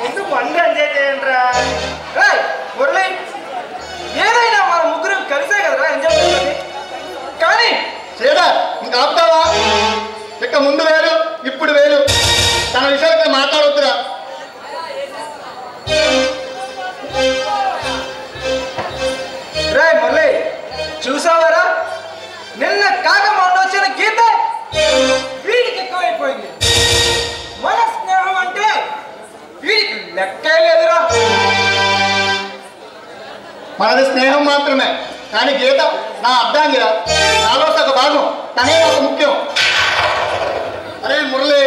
ముందు మంది ఎంజాయ్ చేయండిరా. మురళి, ఏదైనా మన ముగ్గురు కలిసే కదరా ఎంజాయ్ చేయాలి. కానీ చేయడా ఇంకా ఆపుతావా? ఇక ముందు వేరు ఇప్పుడు వేరు. తన విషయాలపై మాట్లాడొద్దురా. రే మురళి, చూసావారా నిన్న కాక మొన్న వచ్చిన గీత వీడికి ఎక్కువైపోయింది. మన స్నేహం అంటే వీడికి లెక్కే లేదురా. మనది స్నేహం మాత్రమే, కానీ గీత నా అర్ధాంగిరా. నాలో సగ భాగం, తనే నాకు ముఖ్యం. అరే మురళి,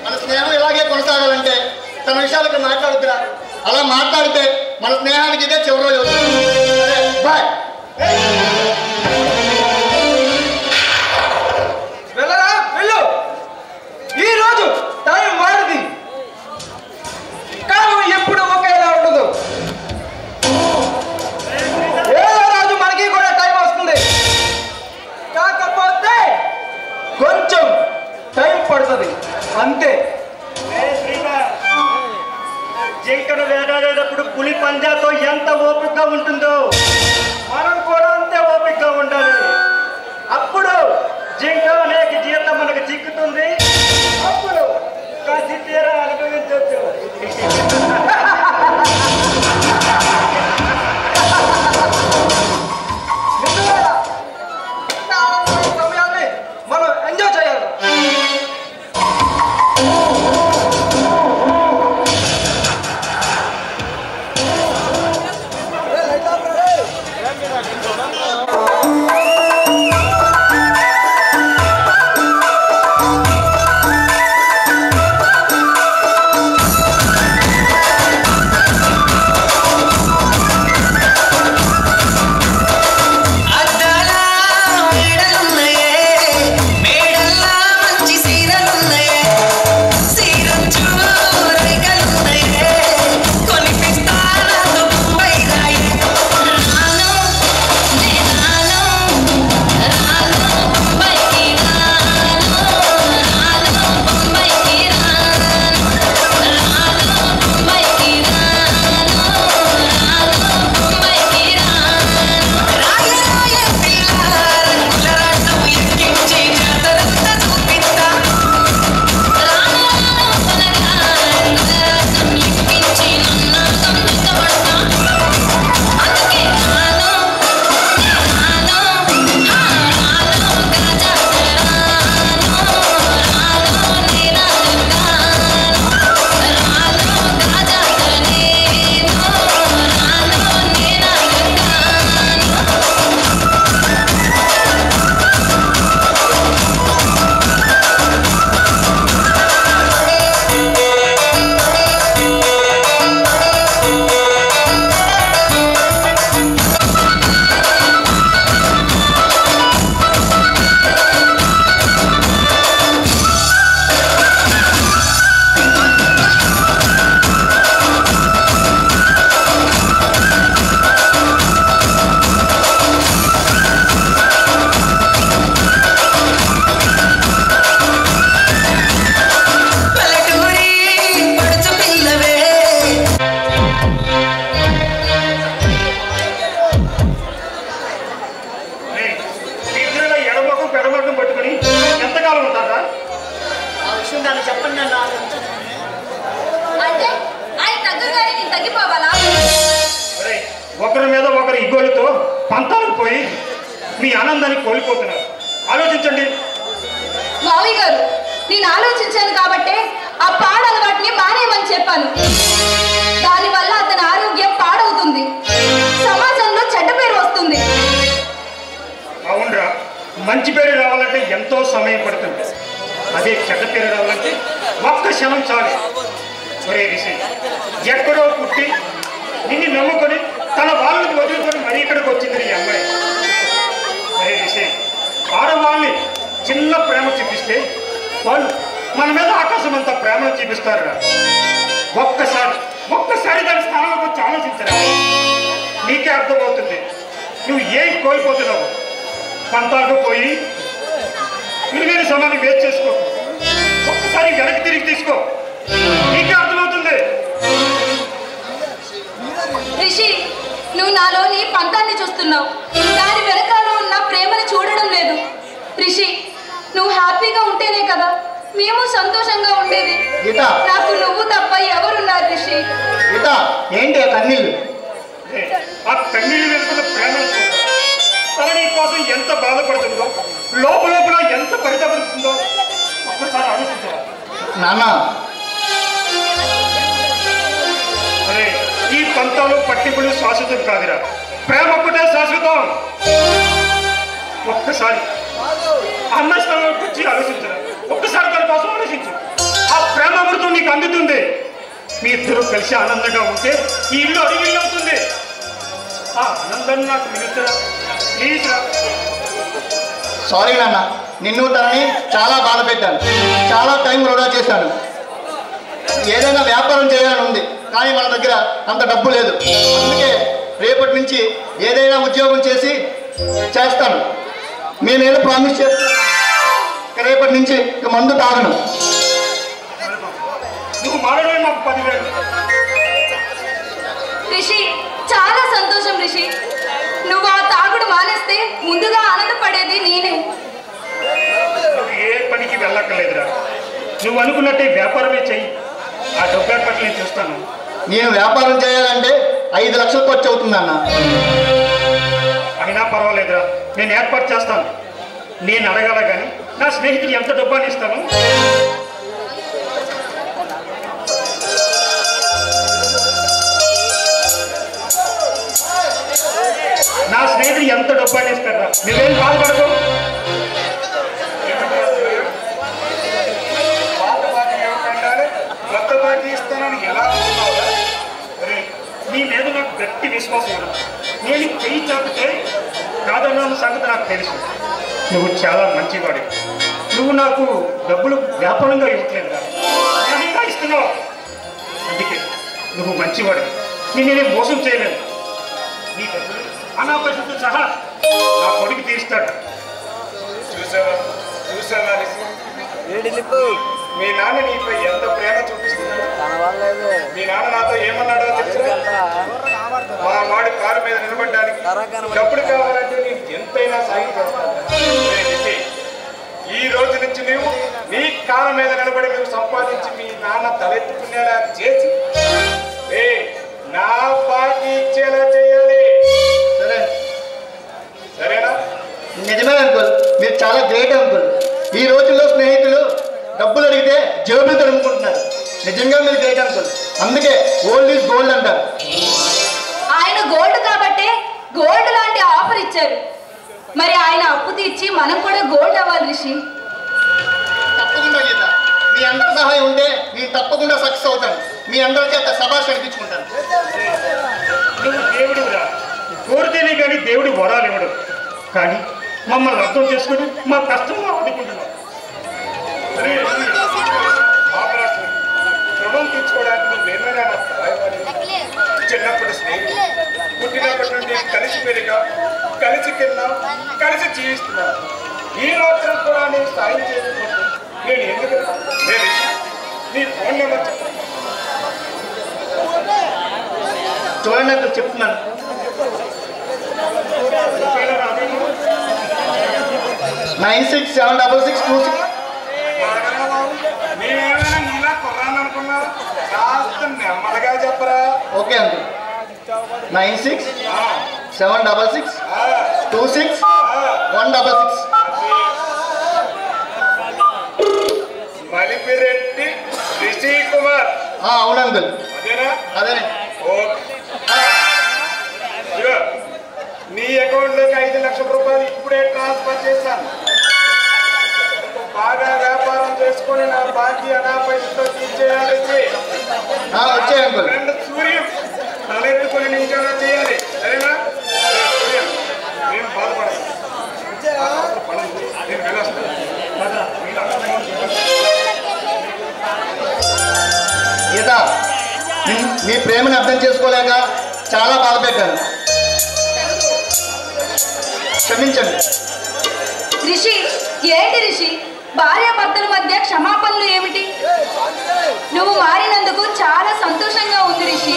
మన స్నేహం ఇలాగే కొనసాగాలంటే తన విషయాలకి మాట్లాడుతురా. అలా మాట్లాడితే మన స్నేహానికి ఇదే చివరి రోజు అవుతుంది. సరే బాయ్. వెళ్ళరా వెళ్ళు. ఈరోజు టైం వాడిది, కాలం ఎప్పుడు ఒకేలా ఉండదు. ఏదో రోజు మనకి కూడా టైం వస్తుంది, కాకపోతే కొంచెం టైం పడుతుంది అంతే. జింకను వేటాడేటప్పుడు పులి పంజాతో ఎంత ఓపికగా ఉంటుందో మనం కూడా అంతే ఓపికగా ఉండాలి. అప్పుడు జింక అనేక జీతం మనకు చిక్కుతుంది. అప్పుడు కాసి తీరా అనుభవించవచ్చు. సమయాన్ని మనం ఎంజాయ్ చేయాలి. ఒకరి మీద ఒకరు ఇగోలతో పంతాలకు పోయి మీ ఆనందాన్ని కోల్పోతున్నారు. ఆలోచించండి. మావయ్య గారు, నేను ఆలోచించాను కాబట్టే ఆ పాడలవాటిని మానేయమని చెప్పాను. దానివల్ల అతని ఆరోగ్యం పాడవుతుంది, సమాజంలో చెడ్డ పేరు వస్తుంది. అవునరా, మంచి పేరు రావాలంటే ఎంతో సమయం పడుతుంది. అదే చెడ్డ పేరు రావాలంటే ఒక్క క్షణం చాలు. ఒరే రిషి, ఎక్కడో పుట్టి నిన్ను నమ్ముకొని తన వాళ్ళని వదులుకొని మరీ ఇక్కడికి వచ్చింది ఈ అమ్మాయి. ఒరే రిషి, ఆడవాళ్ళని చిన్న ప్రేమ చూపిస్తే వాళ్ళు మన మీద ఆకాశం అంతా ప్రేమను చూపిస్తారు. ఒక్కసారి దాని స్థానంలోకి వచ్చి ఆలోచించరా, నీకే అర్థమవుతుంది నువ్వు ఏం కోల్పోతున్నావు. పంతాలకు పోయి విలువైన సమయాన్ని వేస్ట్ చేసుకో. ఒక్కసారి ఒక్కసారి వెనక్కి తిరిగి తీసుకో, నీకే అర్థమవుతుంది. రిషి, నువ్వు నాలోని పంతాన్ని చూస్తున్నావు, దాని వెనకాల ఉన్న ప్రేమను చూడడం లేదు. రిషి, నువ్వు హ్యాపీగా ఉంటేనే కదా మేము సంతోషంగా ఉండేది. గీత, నాకు నువ్వు తప్ప ఎవరున్నారు రిషి? గీత, ఏంటి ఆ కన్నీళ్ళు? ఆ కన్నీళ్ళు వెనుకున్న ప్రేమ తన నీ కోసం ఎంత బాధపడుతుందో, లోపల ఎంత పరితపడుతుందో ఒక్కసారి ఆలోచించాలి. నాన్న, అరే ఈ పంతాలు పట్టింపులు శాశ్వతం కాదురా, ప్రేమ ఒక్కటే శాశ్వతం. ఒక్కసారి అన్న స్థలంలో వచ్చి ఆలోచించరా, ఒక్కసారి తన కోసం ఆలోచించు. ఆ ప్రేమ అమృతం నీకు అందుతుంది. మీ ఇద్దరు కలిసి ఆనందంగా ఉంటే ఈ ఇల్లు అడిగిల్లు అవుతుంది. ఆ ఆనందాన్ని నాకు మిగులుతురా, ప్లీజ్ రా. సారీ నాన్న, నిన్ను తనని చాలా బాధ పెట్టాను, చాలా టైం వృధా చేశాను. ఏదైనా వ్యాపారం చేయాలని ఉంది, కానీ మన దగ్గర అంత డబ్బు లేదు. అందుకే రేపటి నుంచి ఏదైనా ఉద్యోగం చేస్తాను. నేనేదో ప్రామిస్ చేస్తాను, రేపటి నుంచి ఇక మందు తాగను. నువ్వు మారడమే మాకు 10,000. రిషి, చాలా సంతోషం రిషి. నువ్వు ఆ తాగుడు మానేస్తే ముందుగా ఆనందపడేది నేనే. నువ్వు ఏ పనికి వెళ్ళక్కర్లేదురా, నువ్వు అనుకున్నట్టే వ్యాపారమే చెయ్యి. ఆ డబ్బు ఏర్పాటు నేను చూస్తాను. నేను వ్యాపారం చేయాలంటే 5 లక్షలు ఖర్చు అవుతుందన్న. అయినా పర్వాలేదురా, నేను ఏర్పాటు చేస్తాను. నేను అడగాల కానీ నా స్నేహితుడు ఎంత డబ్బు అని ఇస్తాను. నా స్నేహితుడు ఎంత డబ్బు అని ఇస్తారా, నువ్వేం బాధపడకు. కొత్త బాకీ ఇస్తానని ఎలా నీ మీద నాకు గట్టి విశ్వాసం ఉంది. నేను చెయ్యి చాపితే కాదన్న సంగతి నాకు తెలుసు. నువ్వు చాలా మంచివాడు. నువ్వు నాకు డబ్బులు వ్యాపారంగా ఇవ్వట్లేదు కదా, ఇంకా ఇస్తున్నావు. అందుకే నువ్వు మంచివాడు, నేనేం మోసం చేయలేదు. నీ డబ్బులు అనాపరిస్థితులతో సహా నా కొడుకు తీరుస్తాడు. చూసావా మీ నాన్న నీపై ఎంత ప్రేమ చూపిస్తున్నాడు. మీ నాన్న నాతో ఏమన్నాడో తెలుసా? మా వాడి కారు మీద నిలబడడానికి డబ్బులు కావాలంటే నేను ఎంతైనా సాయం చేస్తాను. ఈ రోజు నుంచి నువ్వు నీ కారు మీద నిలబడి నువ్వు సంపాదించి మీ నాన్న తలెత్తుకునేలా చేసి నా బాకీ ఇచ్చేలా చేయాలి. సరేనా? నిజమే అంకుల్, మీరు చాలా గ్రేట్ అంకుల్. ఈ రోజుల్లో స్నేహితులు డబ్బులు అడిగితే జేబులు తడుముకుంటున్నారు. నిజంగా మీరు గ్రేట్ అంకుల్. అందుకే గోల్డ్ ఈజ్ గోల్డ్ అంటారు. ఆయన గోల్డ్ కాబట్టే గోల్డ్ లాంటి ఆఫర్ ఇచ్చారు. మరి ఆయన అప్పు తీర్చి మనం కూడా గోల్డ్ అవ్వాలి రిషి. తప్పకుండా గీత, మీ అందరి సహాయం ఉంటే నేను తప్పకుండా సక్సెస్ అవుతాను. మీ అందరి చేత సభాష్ అనిపించుకుంటాను. నువ్వు దేవుడురా, కోరితేనే కానీ దేవుడు వరాలు ఇవ్వడు. కానీ మమ్మల్ని అర్థం చేసుకుని మా కష్టంలో ఆదుకుంటున్నాం. రుణం తీర్చుకోవడానికి నువ్వు ఏమైనా నాకు సహాయపడి. చిన్నప్పుడు స్నేహితులు, పుట్టినప్పటి నుండి కలిసి పెరిగా, కలిసి తిన్నాం, కలిసి జీవిస్తున్నాం. ఈ మాత్రం కూడా నేను సాయం చేసుకుంటూ నేను ఎందుకు నీ ఫోన్ నెంబర్ చెప్పండి. చూడండి అంకుల్, చెప్తున్నాను. 967662. నేనేమైనా నీలా కుర్రాన్ని అనుకున్నా? కాస్త నెమ్మదిగా చెప్పరా. Okay uncle. 9676626166. మలిపిరెడ్డి రిషి కుమార్. అవును అంకుల్, అదేనా? అదే. నీ అకౌంట్లోకి 5 లక్షల రూపాయలు ఇప్పుడే ట్రాన్స్ఫర్ చేశాను. బాగా వ్యాపారం చేసుకుని నా బాకీ అనాపైతో తీర్చేయాలి. వచ్చాయి అంకుల్. సూర్యం తలెత్తుకుని నించోలా చేయాలి. సరేనా? నేను బాధపడను. నేను వెళ్ళొస్తాను. గీత, మీ ప్రేమను అర్థం చేసుకోలేక చాలా బాధ పెట్టాను. క్షమించండి. రిషి, ఏంటి రిషి, భార్యాభర్తల మధ్య క్షమాపణలు ఏమిటి? నువ్వు మారినందుకు చాలా సంతోషంగా ఉంది రిషి.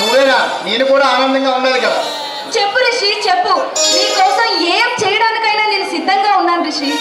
నువ్వేనా? నేను కూడా ఆనందంగా ఉండాలి కదా. చెప్పు రిషి, చెప్పు. నీ కోసం ఏం చేయడానికైనా నేను సిద్ధంగా ఉన్నాను రిషి.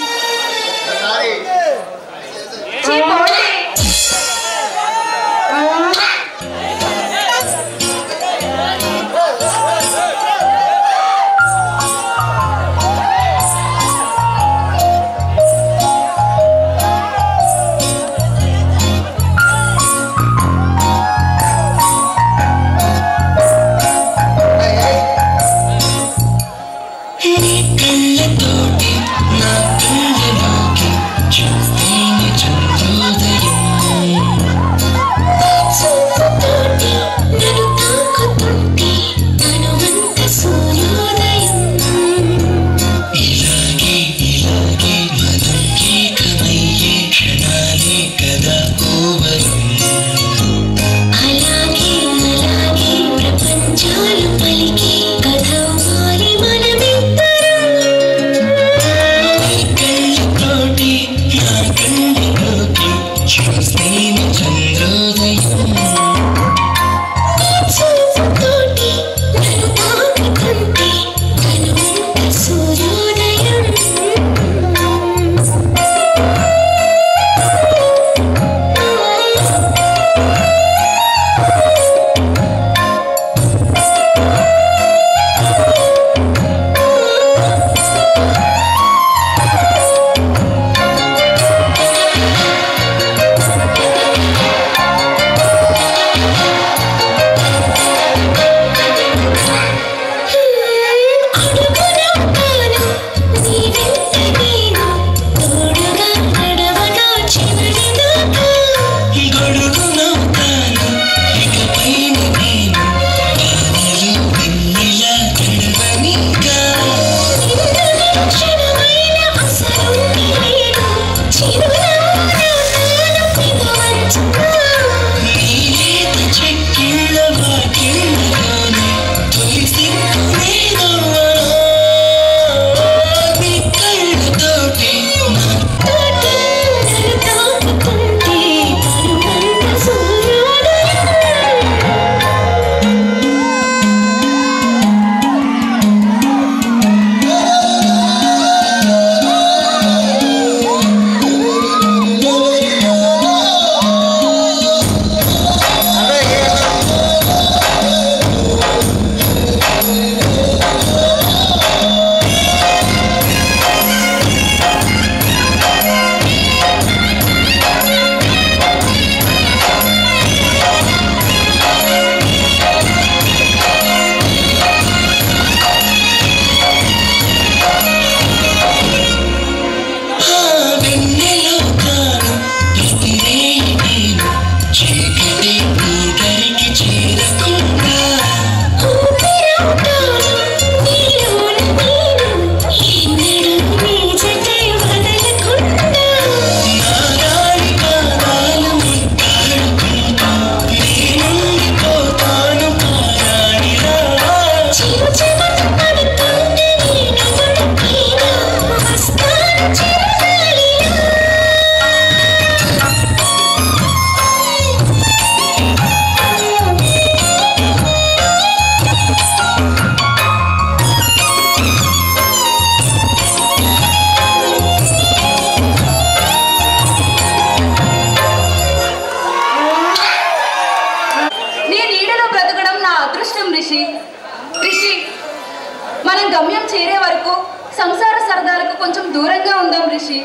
గమ్యం చేరే వరకు సంసార సరదాలకు కొంచెం దూరంగా ఉందాం రిషి.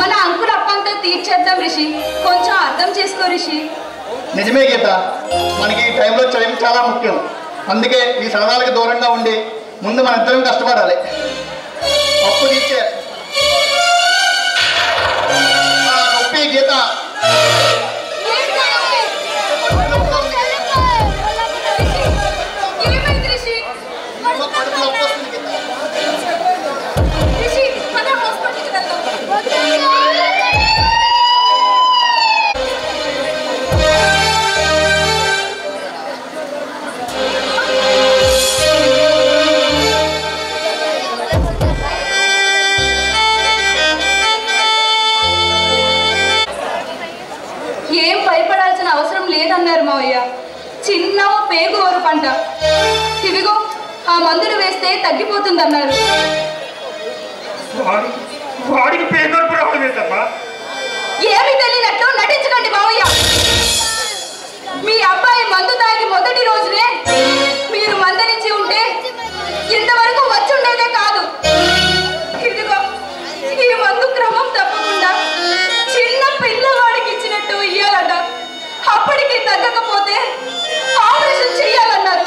మన అంకుల అప్పంతా తీర్చేద్దాం రిషి. కొంచెం అర్థం చేసుకో రిషి. నిజమే గీత, మనకి ఈ టైంలో చదివి చాలా ముఖ్యం. అందుకే ఈ సరదాలకు దూరంగా ఉండి ముందు మన ఇద్దరం కష్టపడాలి. అప్పు తీర్చే నొప్పి గీత. చేస్తే తగ్గిపోతుందన్నారు. వాడికి పేదోర్పు రావడమే తప్ప ఏమి తెలియనట్లు నటించకండి మావయ్య. మీ అబ్బాయి మందు తాగి మొదటి రోజునే మీరు మందలించి ఉంటే ఇంతవరకు వచ్చి ఉండేదే కాదు. ఇదిగో ఈ మందు క్రమం తప్పకుండా చిన్న పిల్లవాడికి ఇచ్చినట్టు ఇయ్యాలట. అప్పటికి తగ్గకపోతే ఆపరేషన్ చెయ్యాలన్నారు.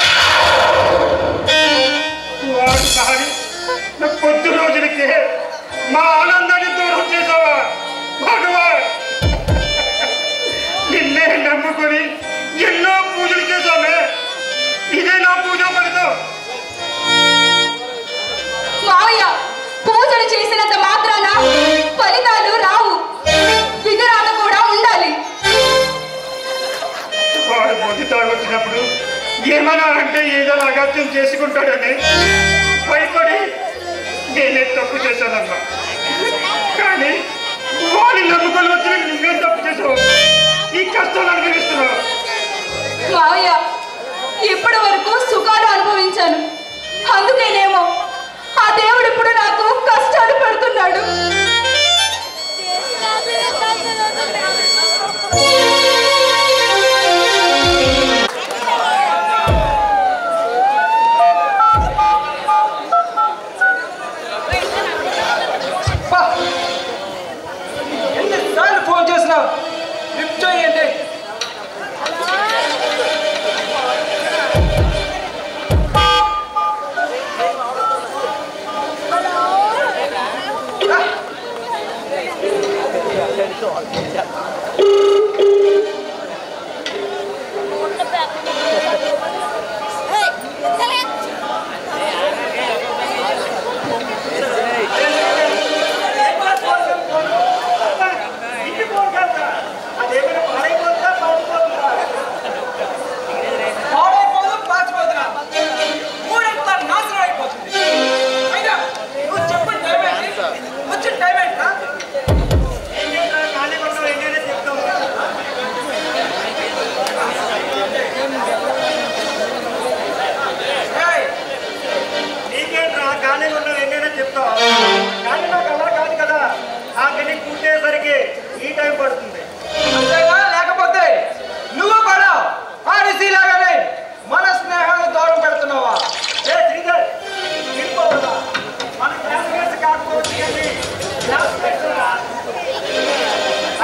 కొద్ది రోజులకే మా ఆనందాన్ని దూరం చేసావా భగవాన్? నిన్నే నమ్ముకొని ఎన్నో పూజలు చేశామే, ఇదే నా పూజా ఫలితం. మావయ్య, పూజలు చేసినంత మాత్రాన ఫలితాలు రావు, విగ్రహాలు కూడా ఉండాలి. వాడు మొదటి తాగొచ్చినప్పుడు ఏమన్నా అంటే ఏదో అగత్యం చేసుకుంటాడని భయపడి నేనే తప్పు చేశానమ్మా. కానీ వాడిని నమ్ముకొని వచ్చిన నువ్వేం తప్పు చేసావు? ఈ కష్టాలు అనుభవిస్తున్నావు. మావయ్య, ఇప్పటి వరకు సుఖాలు అనుభవించాను. అందుకేనేమో ఆ దేవుడు ఇప్పుడు నాకు కష్టాలు పెడుతున్నాడు. ఎన్నిసార్లు ఫోన్ చేసినా లిఫ్ట్ చేయండి. లేకపోతే నువ్వు కూడా ఆ రిసీలాగానే మన స్నేహాన్ని దూరం పెడుతున్నావా?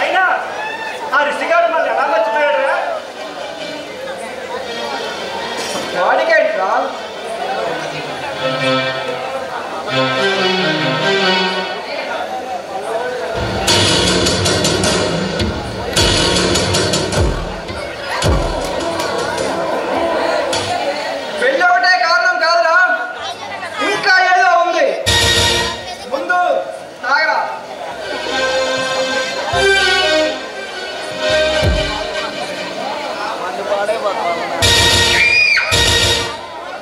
అయినా ఆ రిషిగాడు మళ్ళీ ఎలా మర్చిపోయాడు? వాడికేంట్రా? పెళ్ళి ఒకటే కారణం కాదురా, ఇంకా ఏదో ఉంది. ముందు తాగరా.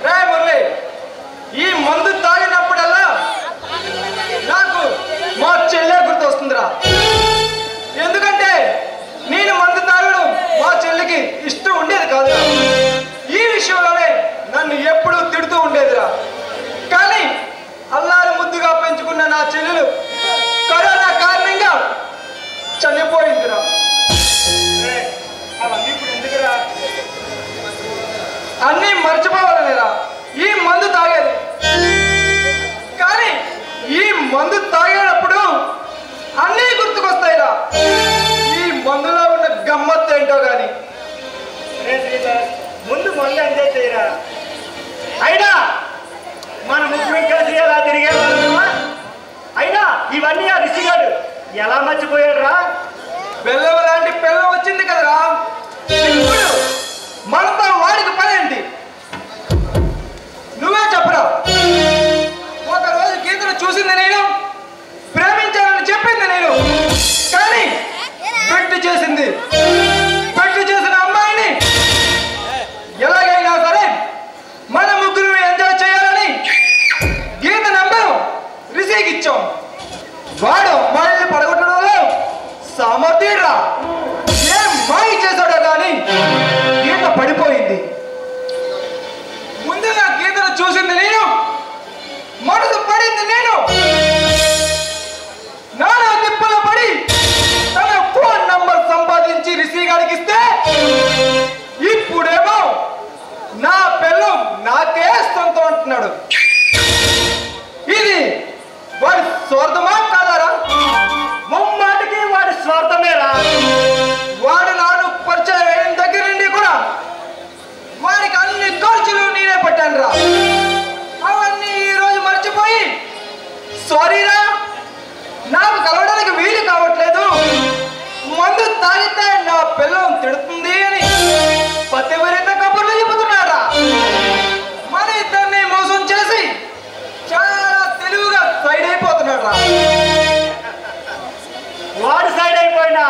రే మురళి, ఈ మందు తాగినప్పుడల్లా నాకు మా చెల్లె గుర్తొస్తుందిరా. ఎందుకంటే నేను మందు తాగడం మా చెల్లికి ఇష్టం ఉండేది కాదురా. ఈ విషయంలోనే నన్ను ఎప్పుడూ తిడుతూ ఉండేదిరా. కానీ అల్లారు ముద్దుగా పెంచుకున్న నా చెల్లెలు కరోనా కారణంగా చనిపోయిందిరా. అవన్నీ ఇప్పుడు ఎందుకురా? అన్నీ మర్చిపోవాలనేరా ఈ మందు తాగేది. కానీ ఈ మందు తాగేటప్పుడు అన్నీ గుర్తుకొస్తాయిరా. ఈ మందులో ఉన్న గమ్మత్తు ఏంటో గాని. ముందు మందు అందే చేయరా. అయినా మన ముగ్గురు కలిసి ఎలా తిరిగేవాళ్ళమా? అయినా ఇవన్నీ ఆ రిషిగాడు ఎలా మర్చిపోయాడు రా? బెల్లం లాంటి పిల్లం వచ్చింది కదరా. ఇప్పుడు మనతో వాడికి పనేంటి? నువ్వే చెప్పరా. ఒకరోజు గీతను చూసింది నేను, ప్రేమించాలని చెప్పింది నేను. కానీ పెట్టి చేసింది, పెట్టి చేసిన అమ్మాయిని ఎలాగైనా సరే మన ముగ్గురు ఎంజాయ్ చేయాలని గీత నంబరు రిషికి ఇచ్చాం. వాడు మనల్ని పడగొట్టడంలో సామర్థ్యుడురా. ఏం మాయ చేశాడో కానీ గీత పడిపోయింది. ముందుగా గీతను చూసింది నేను, స్వార్థమా కాదారా? ముమ్మాటికి వాడి స్వార్థమేరా. వాడు నాను పరిచయం అయిన దగ్గర నుండి కూడా వాడికి అన్ని ఖర్చులు నేనే పట్టాను రా. అవన్నీ ఈరోజు మర్చిపోయి సారీరా నాకు కలవడానికి వీలు కావట్లేదు, మందు తాగితే నా పిల్లం తిడుతుంది అని పతివరిత కబుర్లు చెబుతున్నాడా. మన ఇద్దరిని మోసం చేసి చాలా తెలివిగా సైడ్ అయిపోతున్నాడు రా. వాడు సైడ్ అయిపోయినా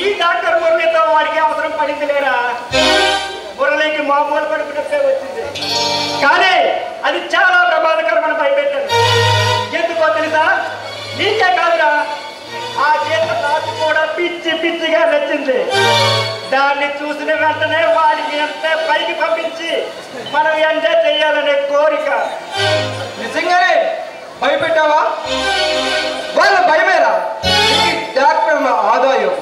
ఈ డాక్టర్ మురళితో వాడికి అవసరం పడింది లేరా. మురళికి మామూలు పడుకున్నట్టే వచ్చింది, కానీ అది చాలా ప్రమాదకరమని భయపెట్టాను. ఎందుకో తెలుసా? నీకే కాదురా, ఆ గీత నాకు కూడా పిచ్చి పిచ్చిగా నచ్చింది. దాన్ని చూసిన వెంటనే వాడిని అంతే పైకి పంపించి మనం ఎంజాయ్ చేయాలనే కోరిక. నిజంగానే భయపెట్టావా? వాళ్ళ భయమేరా డాక్టర్ల ఆదాయం.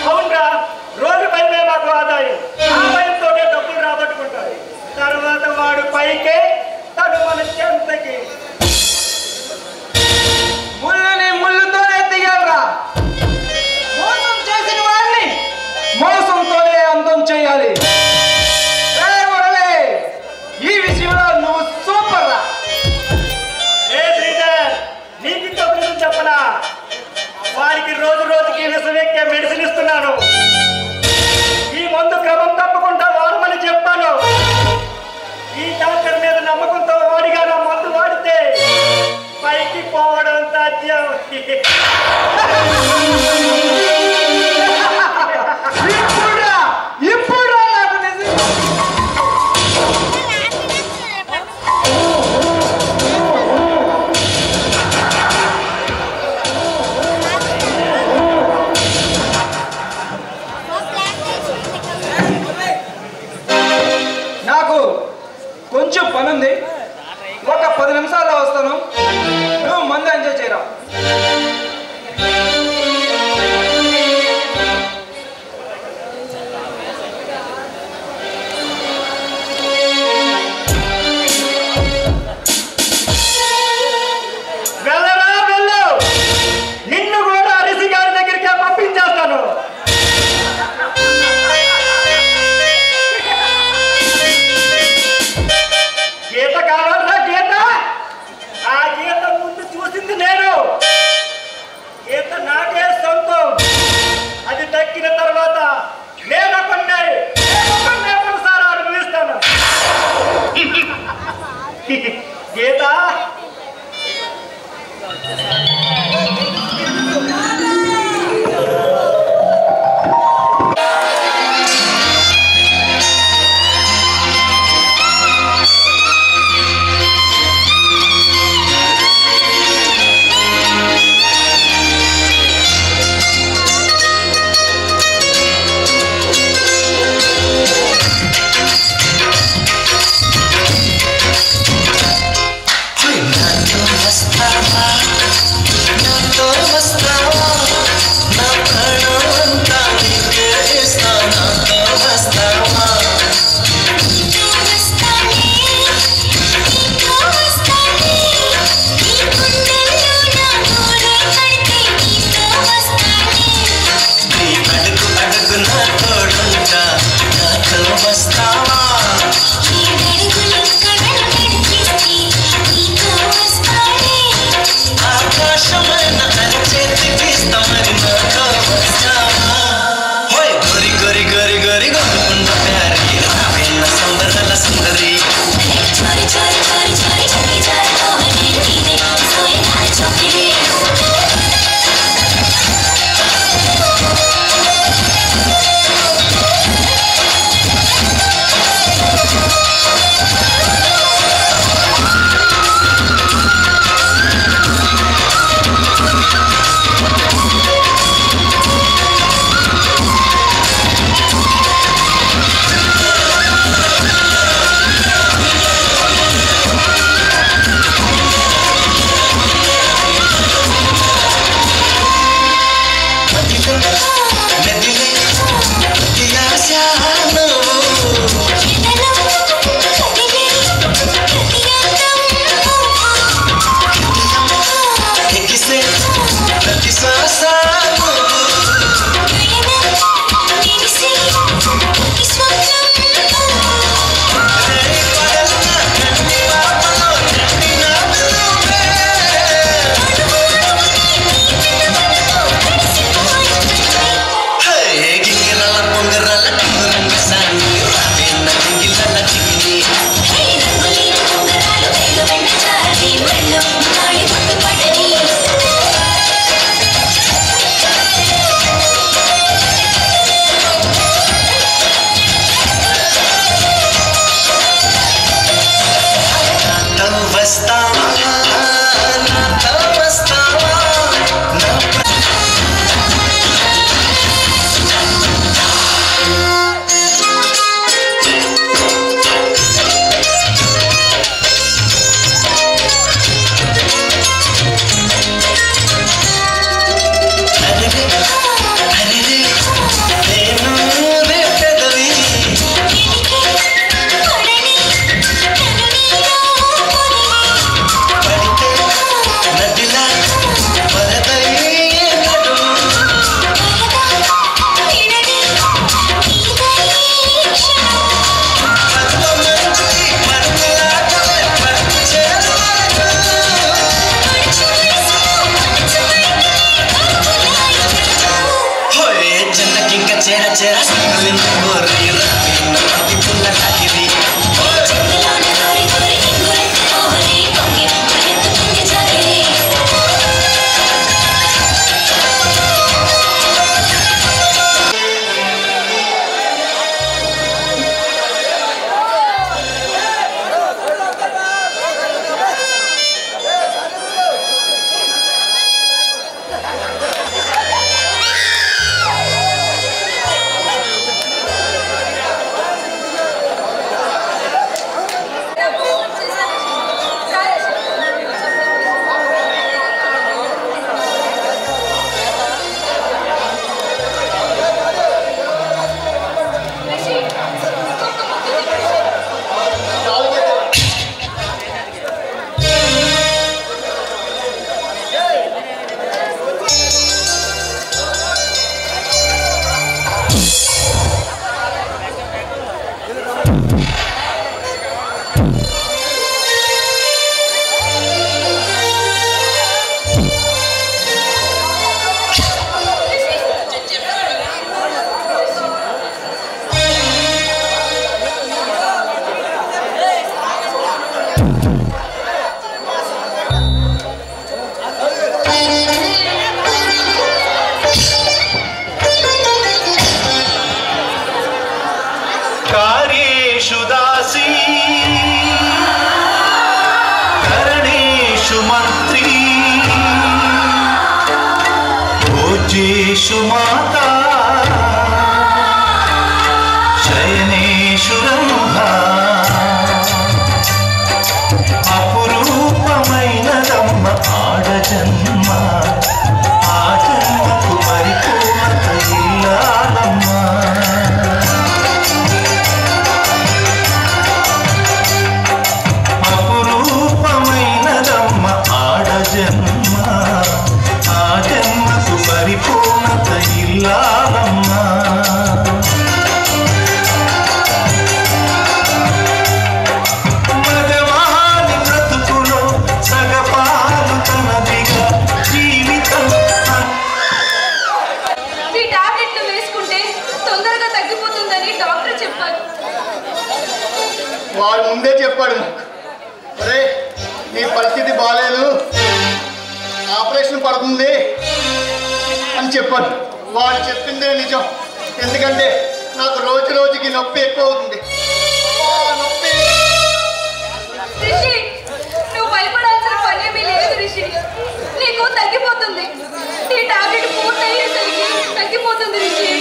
అవునరా, రోజు భయమే మాకు ఆదాయం. ఆ భయంతోనే డబ్బులు రాబట్టుకుంటారు. తర్వాత వాడు పైకే, తను మన చెంతకి. ముళ్ళని ముళ్ళుతోనే తీయాలరా. మోసం చేసిన వాడిని మోసంతోనే అంతం చేయాలి. ఈ విషయంలో నువ్వు సూపర్ రా. ఏ శ్రీధర్, నీకు ఇంకో విషయం చెప్పనా? వాడికి రోజు రోజుకి విషం ఎక్కే మెడిసిన్ ఇస్తున్నాను. ఈ మందు క్రమం తప్పకుండా వాడమని చెప్పాను. ఈ డాక్టర్ మీద నమ్మకంతో వాడిగా నా మందు వాడితే పైకి పోవడం సాధ్యం. ఇప్పుడు నాకు నిజం. నాకు కొంచెం పనుంది, ఒక 10 నిమిషాల్లో వస్తాను. నువ్వు మందు ఎంజాయ్ చేయరా. వెళ్ళరా వెళ్ళు, నిన్ను కూడా అరిసి గారి దగ్గరికి పంపించేస్తాను. గీత కావాలరా గీత? ఆ గీత ముందు చూసింది నేను. గీత నాకే సొంతం. అది దక్కిన తర్వాత నేను కొన్నిసార్లు అనుభవిస్తాను. గీత, చెర చెర సంగలిన కోరి రవి పుల్ల లాగిరి పూజేషు మాతా శయనేషు రంభా అపురూపమైనదమ్మ ఆడజన్మ ఆ జన్మకు పరిపూర్ణత ఇల్లాలమ్మా అపురూపమైనదమ్మ ఆడజన్మ ఆ జన్మకు పరిపూర్ణత ఇల్లాలమ్మా మగవాని బ్రతుకులో సగపాలు తనదిగా జీవితం ఈ టాబ్లెట్లు వేసుకుంటే తొందరగా తగ్గిపోతుందని డాక్టర్ చెప్పారు. వాడు ముందే చెప్పాడు నాకు, అరే నీ పరిస్థితి బాగాలేదు, ఆపరేషన్ పడుతుంది అని చెప్పాడు. వాడు చెప్పిందే నిజం. ఎందుకంటే నాకు రోజు రోజుకి నొప్పి ఎక్కువ అవుతుంది. నొప్పి రిషి, నువ్వు భయపడాల్సిన పనేమీ లేదు రిషి. నీకు తగ్గిపోతుంది. ఈ టాబ్లెట్ పూర్తయ్యేసరికి తగ్గిపోతుంది రిషి.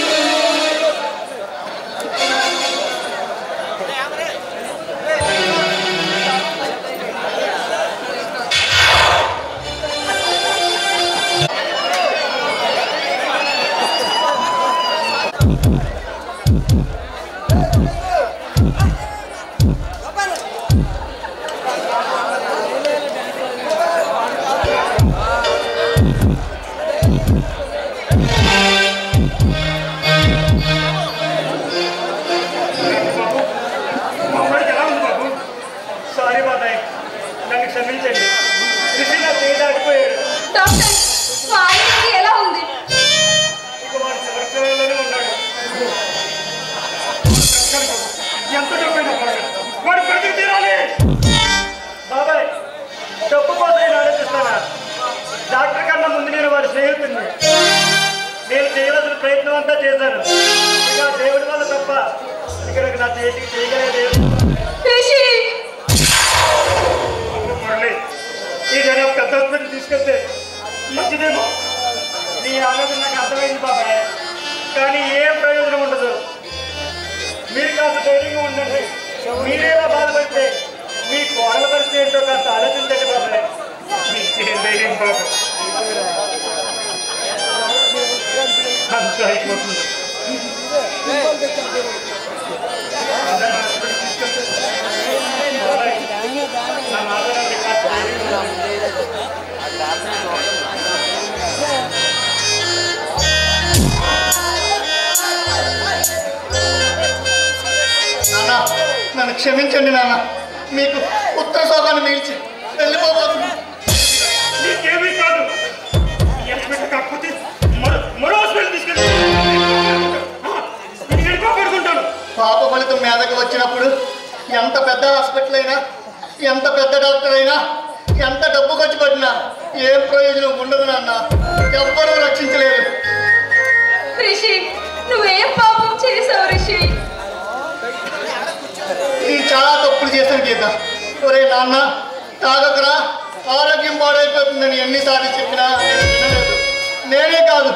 డాక్టర్, మా ఆయనకి ఎలా ఉంది? బాబాయ్, డబ్బు కోసం నేను ఆలోచిస్తానా? డాక్టర్ కన్నా ముందు నేను వారి స్నేహితుడిని. నేను చేయవలసిన ప్రయత్నం అంతా చేశాను. ఇక దేవుడి వల్ల తప్ప ఇక్కడ నా చేతికి చేయగలేదు. మురళి, ఏదైనా పెద్ద హాస్పిటల్ తీసుకెళ్తే మంచిదేమో. నీ ఆలోచన నాకు అర్థమైంది బాబాయ్, కానీ ఏం ప్రయోజనం ఉండదు. మీరు కాస్త ధైర్యంగా ఉండండి. మీరేలా బాధపడితే మీ కోడల పరిస్థితి ఏంటో కాస్త ఆలోచించండి బాబాయ్. మీకేం ధైర్యం బాబు, అంతా అయిపోతుంది. నా మాట్లాడాలి కాస్త ధైర్యంగా నాన్న, నన్ను క్షమించండి నాన్న. మీకు ఉత్తర శోభాన్ని మిగిల్చి వెళ్ళిపోబోతున్నా. నీకేమీ కాదు. హాస్పిటల్ కాకపోతే మరో హాస్పిటల్ తీసుకెళ్ళి లేనప్పుడు ఎంత పెద్ద హాస్పిటల్ అయినా, ఎంత పెద్ద డాక్టర్ అయినా, ఎంత డబ్బు ఖర్చు పెట్టినా ఏం ప్రయోజనం ఉండదు నాన్న. ఎవ్వరూ రక్షించలేరు. రిషి, నువ్వేం పాపం చేసావు రిషి? నేను చాలా తప్పులు చేశాను గీత. ఒరే నాన్న, తాగకరా, ఆరోగ్యం పాడైపోతుందని ఎన్నిసార్లు చెప్పినా నేను వినలేదు. నేనే కాదు,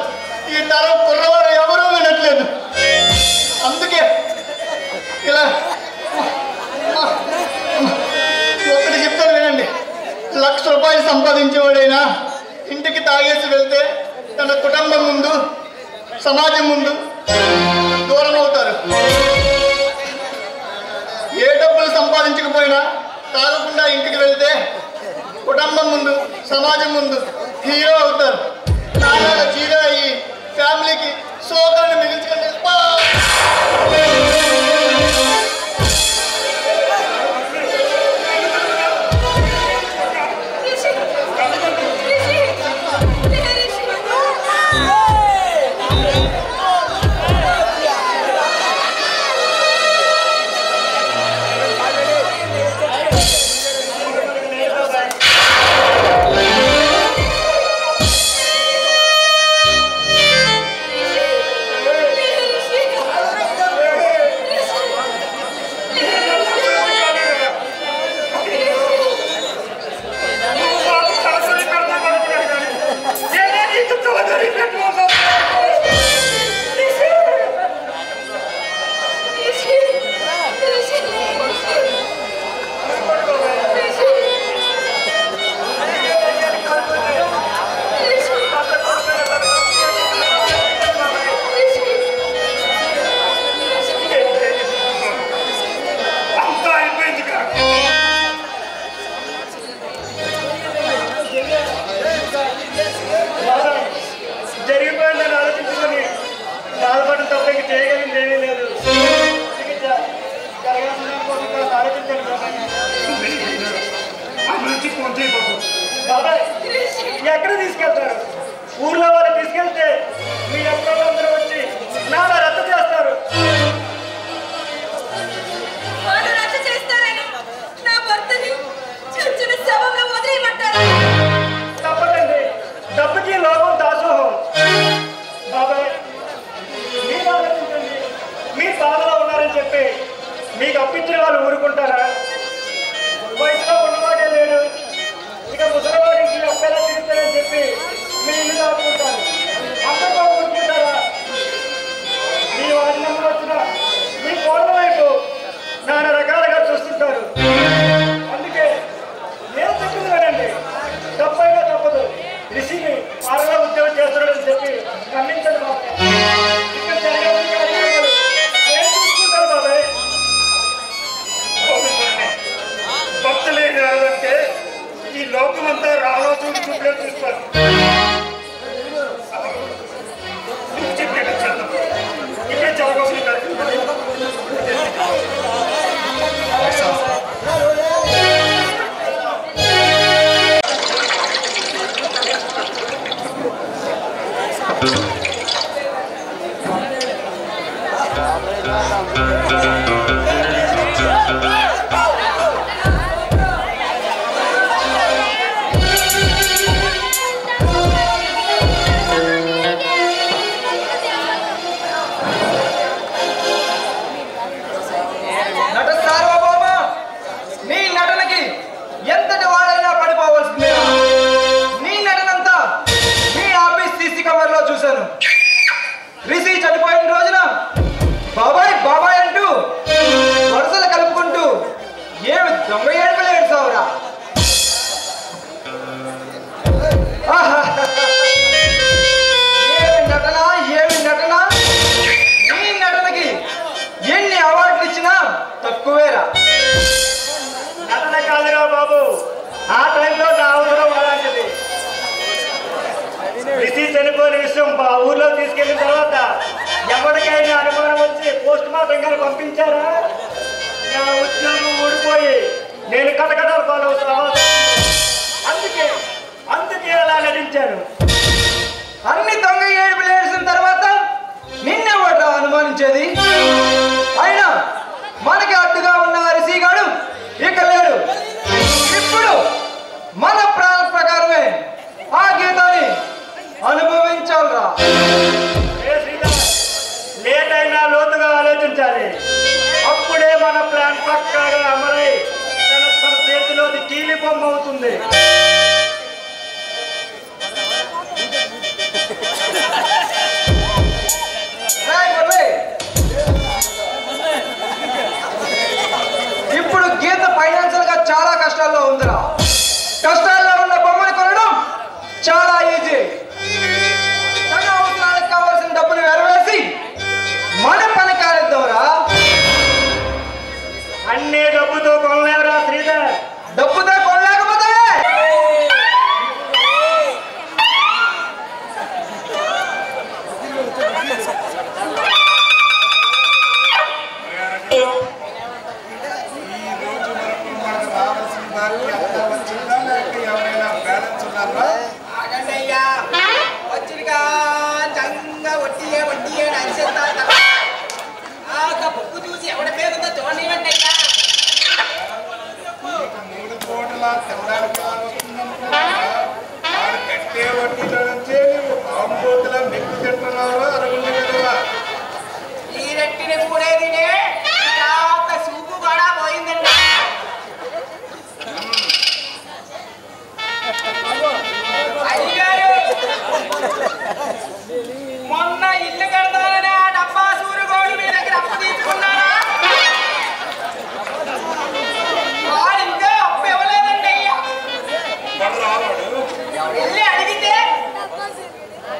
ఈ తరం కుర్రవారు ఎవరూ వినట్లేదు. అందుకే ఇలా ఒకటి చెప్తాను వినండి. 1,00,000 రూపాయలు సంపాదించేవాడైనా ఇంటికి తాగేసి వెళ్తే తన కుటుంబం ముందు, సమాజం ముందు దూరం అవుతారు. ఏ డబ్బులు సంపాదించకపోయినా తాగకుండా ఇంటికి వెళ్తే కుటుంబం ముందు, సమాజం ముందు హీరో అవుతారు. నాన్నగా జీరో అయ్యి ఫ్యామిలీకి శోకాన్ని మిగిల్చుకొని జరిగిపోయిందని ఆలోచించుకొని బాధపడడం తప్ప ఇంక చేయగలిగింది ఏమీ లేదు. బాబాయ్, ఎక్కడ తీసుకెళ్తారు? ఊర్లో వాళ్ళు తీసుకెళ్తే మీ అక్కలు అందరూ వచ్చి నాన్న రద్దు చేస్తారు. వాళ్ళు రచ్చ చేస్తారని నా భర్తని చచ్చిన శవంలో వదిలేయమంటారా? తప్పదండి, డబ్బుకి లోపం దాసోహం. బాబాయ్, మీరు ఆలోచించండి. మీ బాధలో ఉన్నారని చెప్పి మీకు అప్పించిన వాళ్ళు ఊరుకుంటారా? వయసులో ఉన్నవాడే లేడు, ఇక ముసలివాడికి అప్పెలా తిరుగుతారని చెప్పి మీ ఇల్లు దాచుకుంటారు. అందరూ ఊరుకుంటారా? మీ వారి నెంబర్ వచ్చిన మీ కోళ్ళ వైపు నానా రకాలుగా చూస్తుంటారు. అందుకే నేను చెప్పింది వినండి, తప్పైనా తప్పదు. రిషిని ఆరగా ఉద్యోగం చేస్తున్నాడని చెప్పి ఖండించండి బాబాయ్. ఇక్కడ జరిగే కార్యక్రమాలు నేను చూసుకుంటాను బాబాయ్. భక్తులే కాదంటే ఈ లోకమంతా రాలోచన చూపులే చూస్తారు. చెప్పేట చేద్దాం. ఇక్కడే జరగవలసిన కార్యక్రమం. నట సార్వభౌమ, నీ నటనకి ఎంతటి వాడైనా పడిపోవలసిందే. నీ నటనంతా మీ ఆఫీస్ సీసీ కవర్లో చూశాను. రిషి చనిపోయిన రోజున బాబాయ్ బాబాయ్ అంటూ వరుసలు కలుపుకుంటూ ఏమి దొంగ ఏడుపులు ఏడ్చావురా? ఏమి నటన, ఏమి నటన! నీ నటనకి ఎన్ని అవార్డులు ఇచ్చినా తక్కువేరా. నటన కాదురా బాబు, ఆ టైంలో నా అవసరం అలాంటిది. రిషి చనిపోయిన విషయం ఊర్లో తీసుకెళ్ళిన తర్వాత ఎవరికైనా అనుమానం వచ్చి పోస్ట్ మార్టం గారు పంపించారా? నా ఉద్యోగం ఊడిపోయి నేను కటకటాలు పాలవుతాను. అందుకే అలా నటించాను. అన్ని దొంగ ఏడుపులు ఏడ్చిన తర్వాత నిన్నెవడ్రా అనుమానించేది? అయినా మనకి అడ్డుగా ఉంది. ఇప్పుడు గీత ఫైనాన్షియల్ గా చాలా కష్టాల్లో ఉందిరా. కష్టాల్లో ఉన్న బొమ్మను కొనడం చాలా ఈజీ. తన అవసరాలకు కావాల్సిన డబ్బులు వెరవేసి మన పని కానిద్దాంరా. అన్నీ డబ్బుతో కొనలేవురా శ్రీధర్. డబ్బుతో కొనలేకపోతే కట్టే వడ్డీలో నుంచే నువ్వు ఆంబోతుల మెక్కు తింటున్నావు అనుకుంటే కదా. ఈ రెట్టిని కూడా తినే సూపు కూడా పోయిందండి. అయ్యగారు మొన్న ఇల్లు కడతానని ఆ డబ్బా సూర్యగోడు మీ దగ్గర అప్పు తీసుకున్నారా? వాడు ఇంకా అప్పు ఇవ్వలేదండి అయ్యా. వెళ్ళి అడిగితే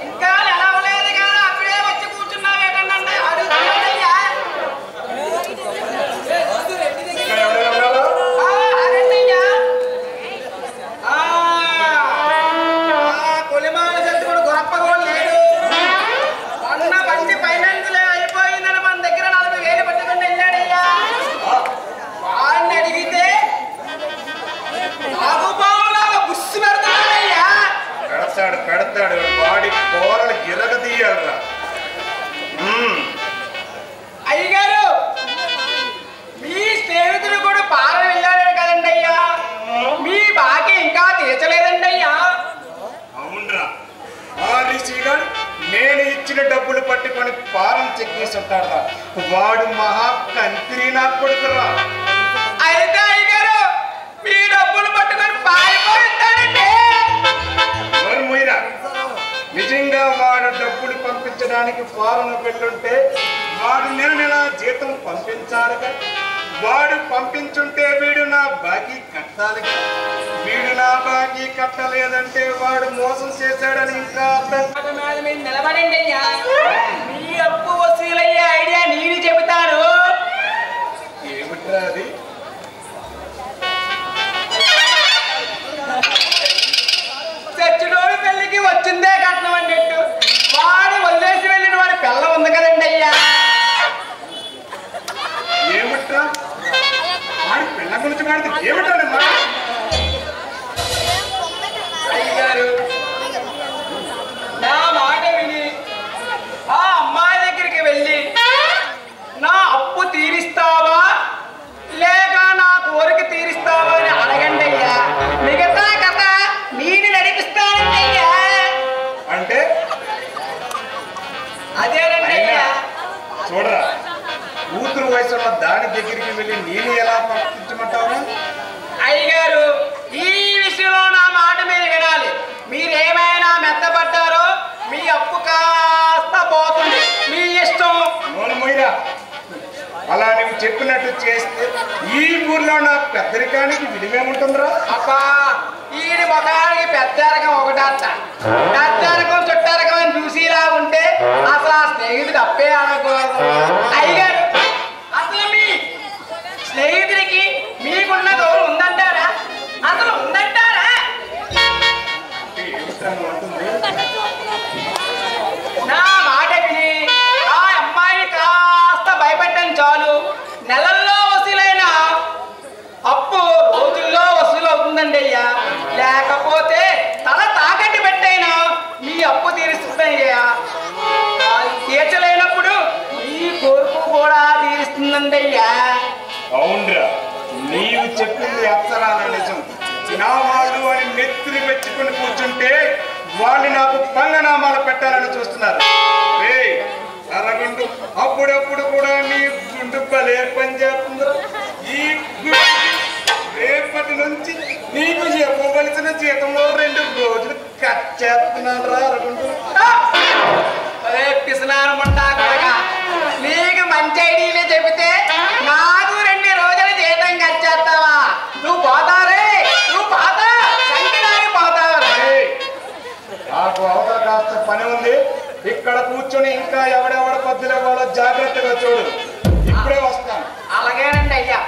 ఇంకా నిలవలేదు కదా అప్పుడే వచ్చి కూర్చున్నావేటండి అడుగుతున్నాడయ్యా. అదండయ్యా కొలిమాల చెట్టుకుడు గొప్పగోడు లేడు. మొన్న బండి ఫైనాన్స్ అయిపోయిందని మన దగ్గర 40,000 పట్టుకుని వెళ్ళాడయ్యా. వాడిని అడిగితే నాగుపావులాగా బుస్సు పెడతాడయ్యా. పెడతాడు వాడి కూరలు గిరగ తీయాలరా. అయ్యగారు మీ స్నేహితుడు కూడా పాలన వెళ్ళాడు కదండి అయ్యా. మీ బాకీ ఇంకా తీర్చలేదండి అయ్యా. అవునరా, ఆ రిషిగాడు నేను ఇచ్చిన డబ్బులు పట్టుకొని పారం చెక్కేసి ఉంటాడురా. వాడు మహా కంత్రి నాకు కొడుకురా. అయితే అయ్యగారు మీ డబ్బులు పట్టుకొని పారిపోతాడండి. మొయ్యరా, నిజంగా వాడు డబ్బులు పంపించడానికి ఫారెన్ పెట్టుంటే వాడు నెల జీతం పంపించాలిగా. వాడు పంపించుంటే వీడు నా బాకీ కట్టాలిగా. వీడు నా బాకీ కట్టలేదంటే వాడు మోసం చేశాడని ఇంకా అర్థం. మీరు నిలబడండి అయ్యా. మీ అప్పు వసూలయ్యే ఐడియా నేను చెబుతాను. ఏమిట్రా అది? చచ్చినోడి పెళ్లికి వచ్చిందే కట్నం అన్నట్టు వాడు వదిలేసి వెళ్ళిన వాడి పిల్ల ఉంది కదండి అయ్యా. ఏమిట్రా వాడి పిల్ల గురించి వాడితే ఏమిట్రా అయ్యగారు నా మాట విని ఆ అమ్మాయి దగ్గరికి వెళ్ళి నా అప్పు తీరిస్తావా లేక నా కోరిక తీరిస్తావా అని అడగండి అయ్యా. మిగతా కథ నేను నడిపిస్తానండి అయ్యా. అంటే అదేనండి అయ్యా. చూడరా, కూతురు వయసున్న దాని దగ్గరికి వెళ్ళి నేను ఎలా పంపించమంటావు? అయ్యగారు ఈ విషయంలో నా మాట మీరు వినాలి. మీరేమైనా మెత్తపడ్డారో మీ అప్పు కాస్త పోతుంది. మీ ఇష్టం. నోను మొయ్యరా, అలా నువ్వు చెప్పినట్టు చేస్తే ఈ ఊర్లో నా పెద్దరికానికి విలువేముంటుందిరా? అబ్బా ఈయన మొదలానికి పెద్దరకం ఒకటంట. పెద్దరకం చుట్టరకం అని చూసిలా ఉంటే అసలు ఆ స్నేహితుడు అప్పే అనకూడదు. అయ్యగారు అసలు మీ స్నేహితుడికి మీకున్న గౌరవం ఉందంటారా? అసలు ఉందంటారా? నా మాట విని ఆ అమ్మాయిని కాస్త భయపెట్టండి చాలు. నెలల్లో వసూలైన అప్పు రోజుల్లో వసూలు అవుతుందండి అయ్యా. లేకపోతే తల తాకట్టు పెట్టైనా మీ అప్పు తీరుస్తుందయ్యా. తీర్చలేనప్పుడు మీ కోరిక కూడా తీరుస్తుందండి అయ్యా. అవునరా, నీవు చెప్పింది అప్సరాల నిజం. నా వాళ్ళు అని నెత్తిని పెట్టుకుని కూర్చుంటే వాళ్ళు నాకు పంగనామాలు పెట్టాలని చూస్తున్నారు. అరగుండు అప్పుడప్పుడు కూడా నీ గుండు భలే పని చేస్తుంది. ఈ రేపటి నుంచి నీకు చెప్పవలసిన జీతంలో 2 రోజులు కట్ చేస్తున్నాను రా అనుకుంటూ. అరే పిసనారు ముండా కొడగా, నీకు మంచి ఐడియాలే చెబితే నాకు 2 రోజులు జీతం కట్ చేస్తావా? నువ్వు పోతారే, నువ్వు పోతా సంఖ్యనాగి పోతావా? నాకు అవతల కాస్త పని ఉంది. ఇక్కడ కూర్చొని ఇంకా ఎవడెవడ పద్ధతులు ఇవ్వాలో జాగ్రత్తగా చూడు. ఇప్పుడే వస్తాను. అలాగేనండి అయ్యా.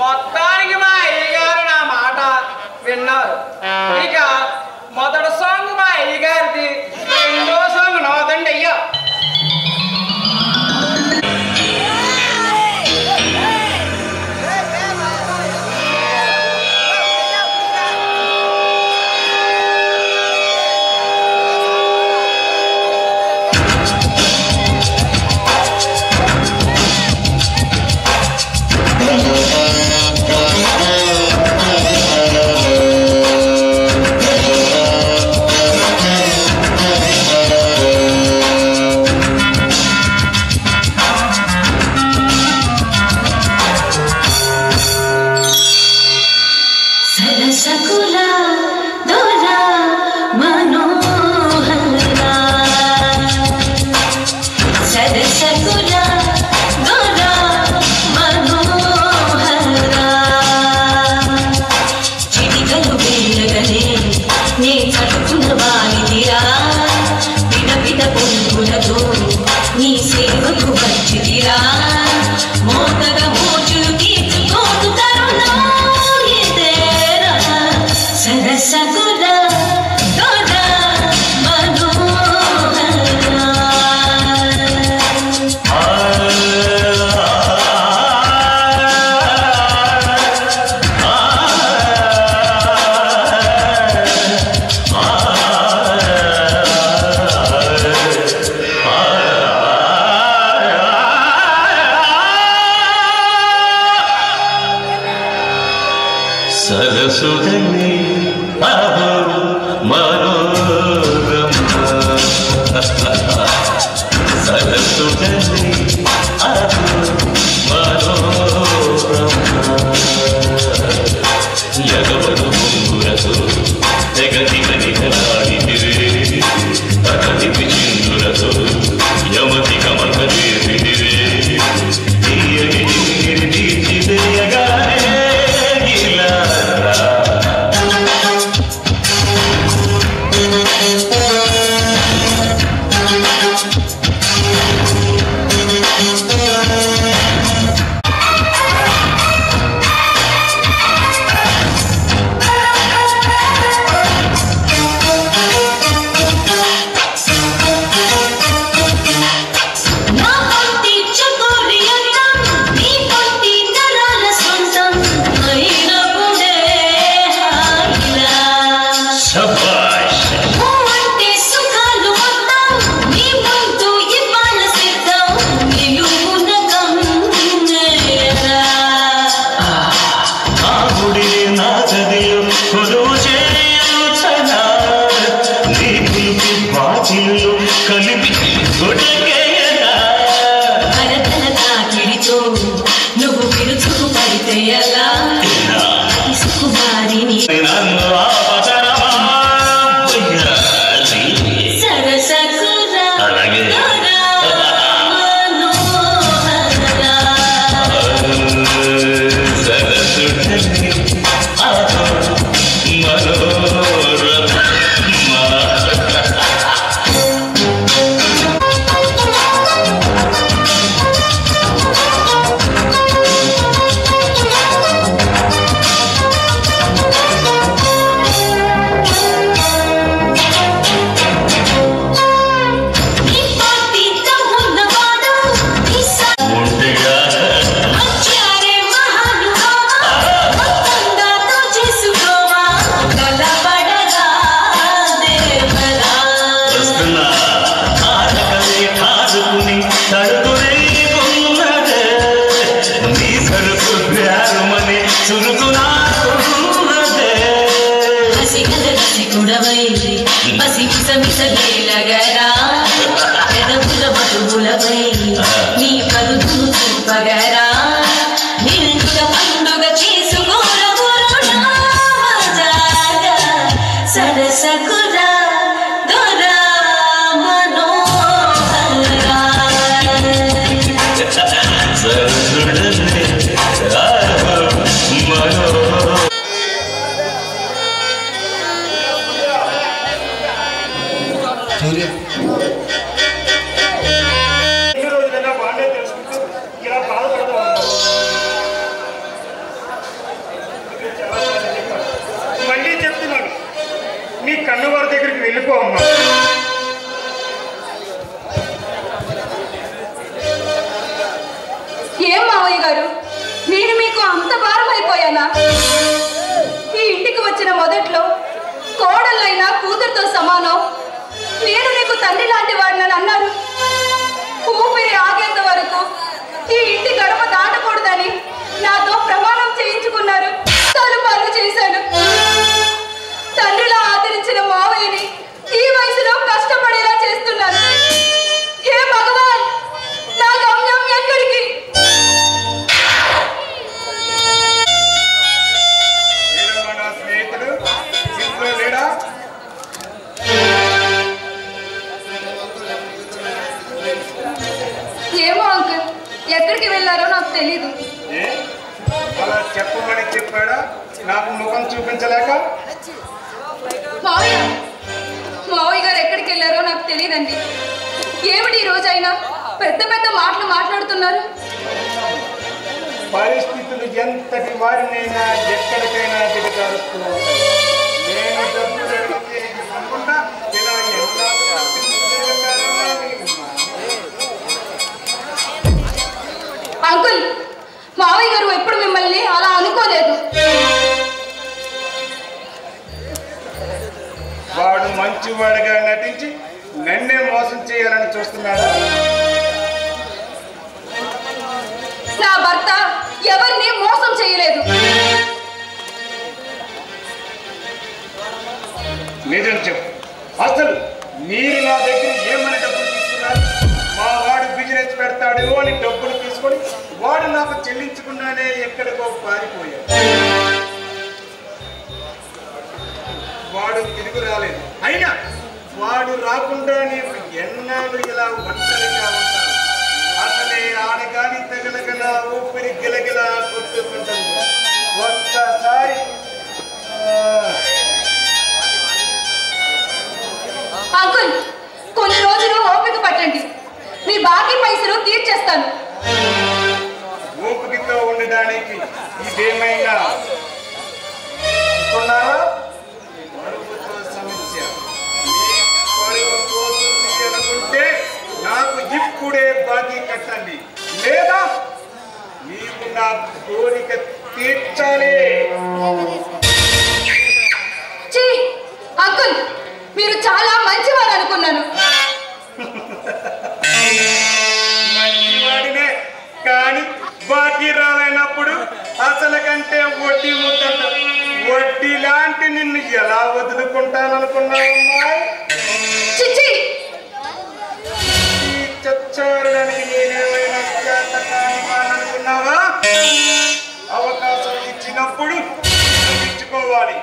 మొత్తానికి మా అయ్యగారు నా మాట విన్నారు. ఇక మొదటి సాంగ్ మా అయ్యగారిది, రెండో సాంగ్ నాదండి అయ్యా. సరసుడని అహో మనోరమ సరసుడని అహో మనోరమ యగవడు ముంగురతో తెగతి కనికలాడితివే తగతి విచిందురతో యమతి కమకదేవిదివే తీయని నింగిరి తీర్చివేయగానే నువ్వు పిలుచుకు పడితే ఎలా సుకుమారిని నీ పరుగు చూపగరా నిన్నుగా పండుగ చేసుకు సకురా దొరా మనోహరా ఎన్ని రోజులైనా బాగానే తెలుసుకుంటూ ఇలా బాధపడతా ఉంటాం. చాలాసార్లు చెప్పాను. మళ్ళీ చెప్తున్నాను, మీ కన్నవారి దగ్గరికి వెళ్ళిపో అమ్మా. ఏం మావయ్య గారు, నేను మీకు అంత భారం అయిపోయానా? ఈ ఇంటికి వచ్చిన మొదట్లో కోడళ్ళైనా కూతురుతో సమానం, నేను నీకు తండ్రి లాంటి వాడినని అన్నారు. ఊపిరి ఆగేంత వరకు ఈ ఇంటి గడప దాటకూడదని నాతో ప్రమాణం చేయించుకున్నారు. తలుపాలు చేశాను. తండ్రిలా ఆదరించిన మావయ్యని ఈ వయసులో కష్టపడేలా చేస్తున్నారు. హే భగవాన్, నా గమ్యం ఎక్కడికి? నా స్నేహితుడు ఇంట్లో లేడా? ఏమో అంకుల్, ఎక్కడికి వెళ్ళారో నాకు తెలీదు. ఏ అలా చెప్పమని చెప్పాడా? నాకు ముఖం చూపించలేక మావయ్య మావయ్య గారు ఎక్కడికి వెళ్ళారో నాకు తెలియదండి. ఏమిటి ఈ రోజైనా పెద్ద పెద్ద మాటలు మాట్లాడుతున్నారు? పరిస్థితులు ఎంతటి వారినైనా ఎక్కడికైనా దిగజారుస్తూ ఉంటాయి. నేను డబ్బు అడిగితే అనుకుంటా ఇలా ఎలా అంకుల్, మావయ్య గారు ఎప్పుడు మిమ్మల్ని అలా అనుకోలేదు. వాడు మంచివాడిగా నటించి నన్నే మోసం చేయాలని చూస్తున్నాడా? నా భర్త ఎవరిని మోసం చేయలేదు. నిజం చెప్పు, అసలు మీరు నా దగ్గర ఏమని డబ్బులు తీసుకున్నారు? మా వాడు బిజినెస్ పెడతాడు అని డబ్బులు తీసుకొని వాడు నాకు చెల్లించకుండానే ఎక్కడికో పారిపోయాడు. వాడు తిరిగి రాలేదు. అయినా వాడు రాకుండా నేను ఎన్నాళ్ళు ఇలా ఒంటరిగా ఉంటాను? అసలే ఆడగాని తగలగల ఊపిరి గిలగిలా కొట్టుకుంటుంది. ఒక్కసారి అంకుల్, కొన్ని రోజులు ఓపిక పట్టండి. మీ బాకీ పైసలు తీర్చేస్తాను. ఓపికతో ఉండడానికి ఇదేమైనా అనుకున్నారా? పరువుతో సమస్య. మీ పరువు పోతుంది అనుకుంటే నాకు ఇప్పుడే బాకీ కట్టండి, లేదా నీవు నా కోరిక తీర్చాలి. చీ అంకుల్, మీరు చాలా మంచివారు అనుకున్నాను. మంచివాడినే, కానీ బాకీ రాలేనప్పుడు అసలు కంటే వడ్డీ ముద్దంట. వడ్డీ లాంటి నిన్ను ఎలా వదులుకుంటాననుకున్నావమ్మా? చిచ్చి, ఈ చచ్చారుడానికి నేనేమైనా చేతకానుకున్నావా? అవకాశం ఇచ్చినప్పుడు ఇచ్చుకోవాలి.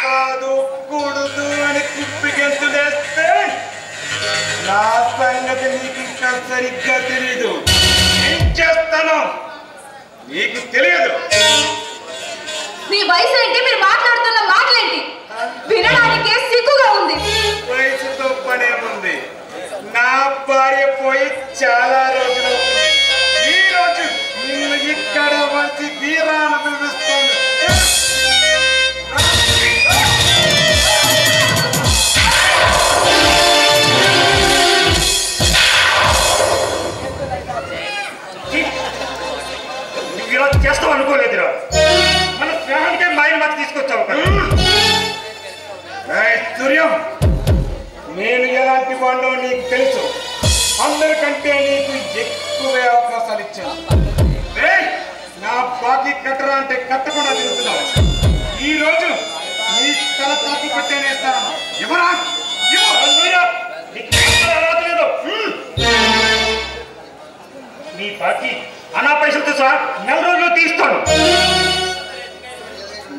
కాదు కూడదు అని కుప్పిగెంతులేస్తే నా సంగతి నీకు ఇంకా సరిగ్గా తెలీదు. ఏం చేస్తాను నీకు తెలియదు. మీ వయసు ఏంటి? మీరు మాట్లాడుతున్న మాటలేంటి? వినడానికే సిగ్గుగా ఉంది. వయసుతో పనేముంది? నా భార్య పోయి చాలా రోజులు. ఈ రోజు నిన్ను ఇక్కడ వచ్చి వీరాను పిలుస్తాను. ఇలా చేస్తావు అనుకోలేదురా. మన స్నేహానికే మాయలు మాకు తీసుకొచ్చావు కదా. సూర్యం, నేను ఎలాంటి వాడినో నీకు తెలుసు. అందరికంటే నీకు ఎక్కువే అవకాశాలు ఇచ్చాను. నా బాకీ కట్టరా అంటే కట్టకుండా తిరుగుతున్నావు. ఈ రోజు నీ తల తాకి పట్టేనేస్తాను. ఎవరా నీ బాకీ అనా పైసలతో సహా 4 రోజులు తీస్తాను.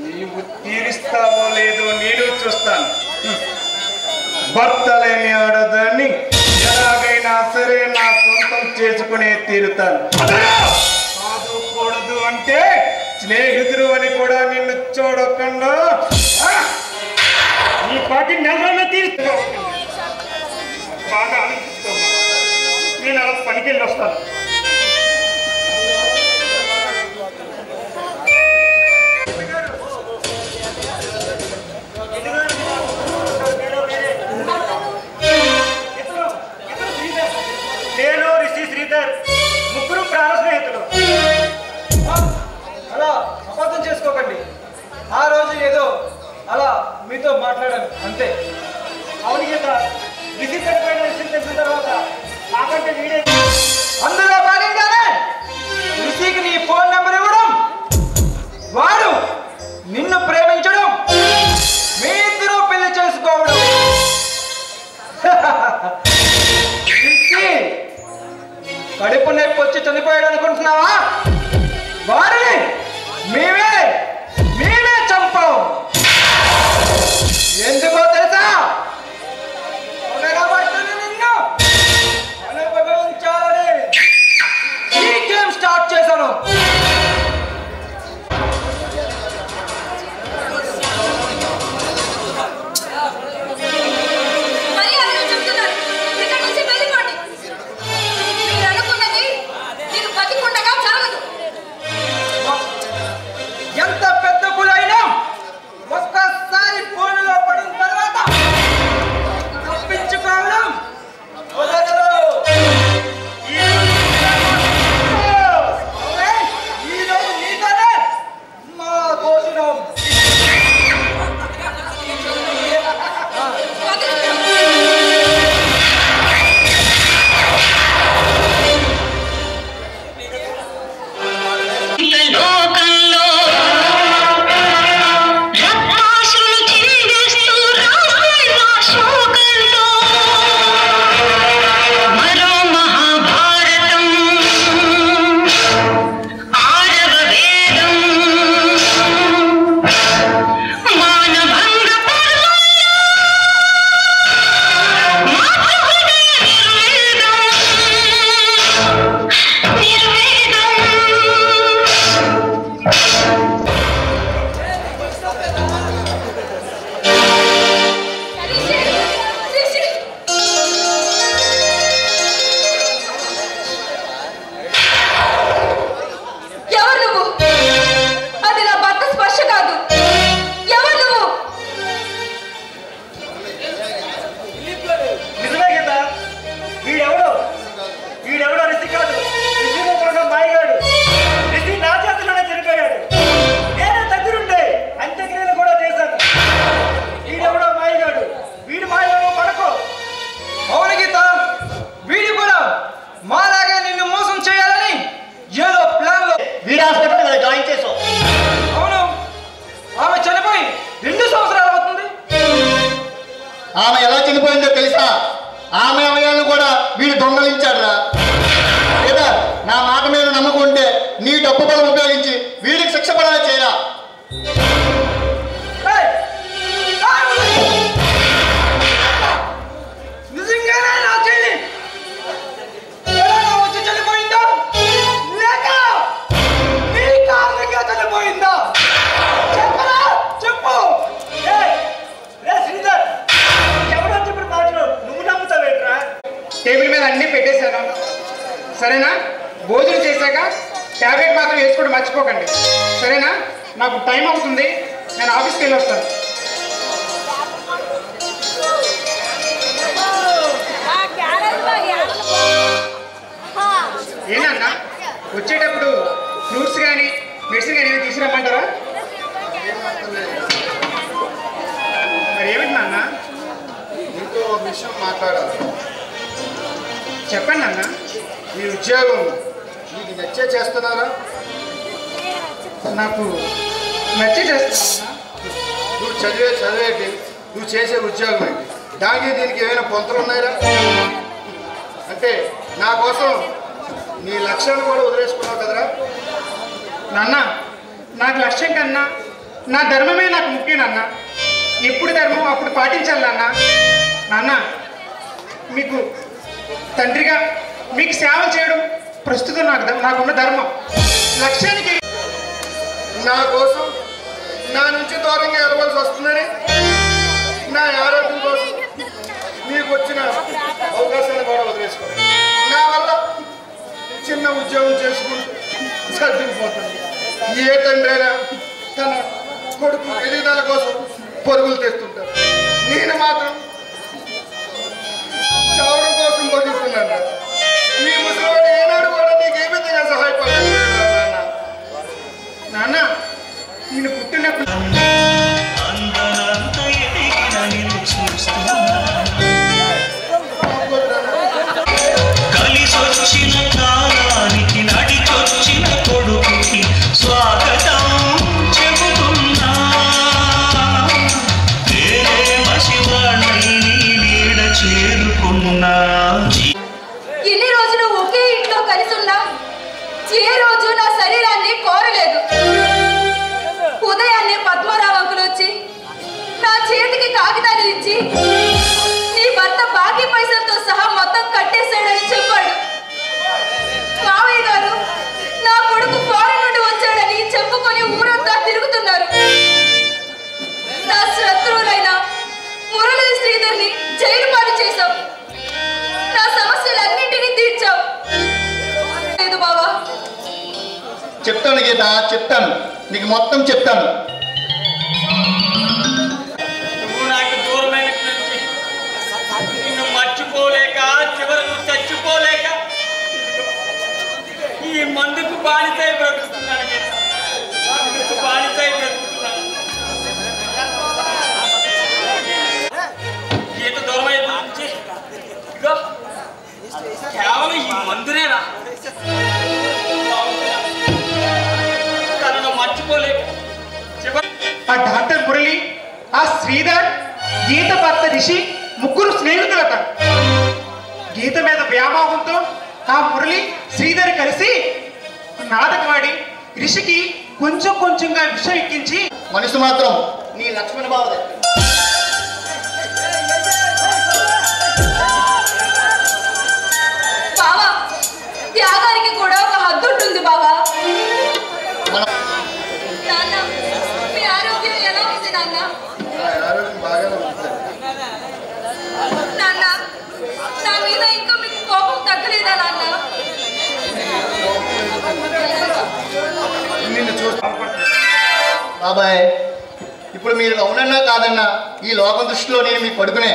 నీవు తీరుస్తావో లేదో నేను చూస్తాను. భర్త లేని ఆడదాన్ని ఎలాగైనా సరే నా సొంతం చేసుకునే తీరుతాను. కాదుకూడదు అంటే స్నేహితుడు అని కూడా నిన్ను చూడకుండా ఈ పాటి నెలలో తీరుగా బాగా ఆలోచిస్తాను. నేను అలా పనికి వెళ్ళి వస్తాను. నేను రిషి శ్రీధర్ ముగ్గురు ప్రాణ స్నేహితులు. అలా అబద్ధం చేసుకోకండి. ఆ రోజు ఏదో అలా మీతో మాట్లాడాను అంతే. అవును గీత, రిషి చనిపోయిన విషయం తెలిసిన తర్వాత నాకంటే వీడే అందులో భాగంగానే రిషికి నీ ఫోన్ నెంబర్ ఇవ్వడం, వాడు నిన్ను ప్రేమించడం, మీ ఇద్దరు పెళ్లి చేసుకోవడం. రిషి కడుపు నొప్పి వచ్చి చనిపోయాడు అనుకుంటున్నావా? వారిని మేమే చంపాం. ఎందుకో తెలుసా? నిన్ను అనుభవించాలని ఈ గేమ్ స్టార్ట్ చేశాను. మరి అలాగే చెప్తున్నాను, ఇక్కడ నుంచి వెళ్ళిపోండి. మీరు అనుకున్నది నేను బతికుండగా జరగదు. ఎంత పెద్ద పులైనా ఒక్కసారి ఫోన్లో పడిన తర్వాత తప్పించుకోవడం కుదరదు. ఈరోజు నీతోనే మా భోజనం. లోకంలో రక్తాశులు చిందిస్తూ రాళ్ళ శోకంతో మరో మహాభారతం ఆరవ వేదం మానభంగ పర్వంలో మాతృహృదయ నిర్వేదం. రిషి, రిషి. ఎవరు నువ్వు? అది నా భర్త స్పర్శ కాదు. ఎవరు నువ్వు? నిజమే గీత, వీడెవడో రిషి కాదు. రిషిలో కూడా మాయగాడు. రిషి నా చేతిలోనే చనిపోయాడు. నేను దగ్గరుండే అంత్యక్రియలు కూడా చేశాను. వీడెవడో మాయగాడు. వీడి మాయలో పడకో. అవును గీత, వీడి కూడా మాలాగే నిన్ను మోసం చేయాలని ఏదో ప్లాన్ లో. వీడి హాస్పిటల్ జాయిన్ చేసావు. అవును, ఆమె చనిపోయి 2 సంవత్సరాలు అవుతుంది. ఆమె ఎలా చనిపోయిందో తెలుసా? ఆమె అవయాలను కూడా వీడు దొంగలించాడురా. లేదా నా మాట మీద నమ్మకం ఉంటే నీ డబ్బు బలం ఉపయోగించి వీడికి శిక్ష పడాలి చేయరా. ఏయ్! నిజంగానే నా చెల్లి ఎలాగో వచ్చి చనిపోయిందా లేక నీ కారణంగా చనిపోయిందా? చెప్పరా, చెప్పు. రే శ్రీధర్, ఎవడో చెప్పిన మాటలు నువ్వు నమ్ముతావేంట్రా? టేబుల్ మీద అన్ని పెట్టేశాను, సరేనా? భోజనం చేశాక టాబ్లెట్ మాత్రం వేసుకోవడం మర్చిపోకండి, సరేనా? నాకు టైం అవుతుంది, నేను ఆఫీస్కి వెళ్ళి వస్తాను. ఏంటన్నా వచ్చేటప్పుడు ఫ్రూట్స్ కానీ మెడిసిన్ కానీ ఏమైనా తీసుకురమ్మంటారా? మరి ఏమిటి నాన్న? నీతో ఒక విషయం మాట్లాడాలి. చెప్పండి అన్న. ఈ ఉద్యోగం నీకు నచ్చే చేస్తున్నారా? నాకు నచ్చి చేస్తున్నా. నువ్వు చదివేటి నువ్వు చేసే ఉద్యోగం ఏంటి? దానికి దీనికి ఏమైనా పొంతలు ఉన్నాయా? అంటే నా కోసం నీ లక్ష్యాన్ని కూడా వదిలేసుకున్నావు కదరా? నాన్న, నాకు లక్ష్యం కన్నా నా ధర్మమే నాకు ముఖ్యం నాన్న. ఎప్పుడు ధర్మం అప్పుడు పాటించాలి నాన్న. నాన్న, మీకు తండ్రిగా మీకు సేవ చేయడం ప్రస్తుతం నాకున్న ధర్మం. లక్ష్యానికి నా కోసం నా నుంచి దూరంగా వెళ్ళవలసి వస్తుందని, నా ఆరోగ్యం కోసం మీకు వచ్చిన అవకాశాన్ని కూడా వదిలేసుకోండి. నా వల్ల చిన్న ఉద్యోగం చేసుకుంటూ సర్దుకుపోతుంది. ఏ తండ్రి అయినా తన కొడుకు ఎదుగుదల కోసం పరుగులు తెస్తుంటారు. నేను మాత్రం చావడం కోసం బతుకుతున్నాను. మీ ముసలివాడు ఏనాడు కూడా నీకు ఏ విధంగా సహాయపడలేదు నాన్న. నేను పుట్టినప్పుడు అందనంత ఎదిగిన నిన్ను చూస్తున్నా కలిసొచ్చిన కాలానికి నడిచొచ్చిన కొడుకుకి స్వాగతం చెబుతున్నా. నేనే మసివాణ్ణి నీ నీడ చేరుకున్నా. ఎన్ని రోజులు ఒకే ఇంట్లో కలిసి ఉన్నా ఏ రోజు నా శరీరాన్ని కోరలేదు. ఉదయాన్నే పద్మరావు అంకులు వచ్చి నా చేతికి కాగితాలు ఇచ్చి నీ భర్త బాకీ పైసలతో సహా మొత్తం కట్టేశాడని చెప్పాడు. మావయ్య గారు నా కొడుకు ఫారెన్ నుండి వచ్చాడని చెప్పుకొని ఊరంతా తిరుగుతున్నారు. నా శత్రువులైన మురళీ శ్రీధర్ని జైలు పాలు చేశావు. నా సమస్యలన్నింటినీ తీర్చావు. లేదు బావా. చెప్తాను గీత, చెప్తాను, నీకు మొత్తం చెప్తాను. నువ్వు నాకు దూరమైన నిన్ను మర్చిపోలేక చివరకు చచ్చిపోలేక ఈ మందుకు బానిసై బ్రతుకుతున్నాను. బానిసై బ్రతుకుతున్నాను. గీత దూరమై నుంచి కేవలం ఈ మందునేరా తనను మర్చిపోలేక ఆ డాక్టర్ మురళి, ఆ శ్రీధర్, గీత భర్త రిషి ముగ్గురు స్నేహితులట. గీత మీద వ్యామోహంతో ఆ మురళి శ్రీధర్ కలిసి నాటకవాడి రిషికి కొంచెం కొంచెంగా విషం ఎక్కించి మనిషి మాత్రం నీ లక్ష్మణ బావదే. బావా, త్యాగానికి కూడా ఒక హద్దు ఉంటుంది బావా. నాన్న, మీ ఆరోగ్యం ఎలా ఉంది నాన్న? ఆరోగ్యం బాగానే ఉంటుంది. నాన్న, నా మీద ఇంకా మీకు కోపం తగ్గలేదా నాన్న? నిన్ను చూస్తా బాబాయ్. ఇప్పుడు మీరు అవునన్నా కాదన్నా ఈ లోకం దృష్టిలో నేను మీ కొడుకునే.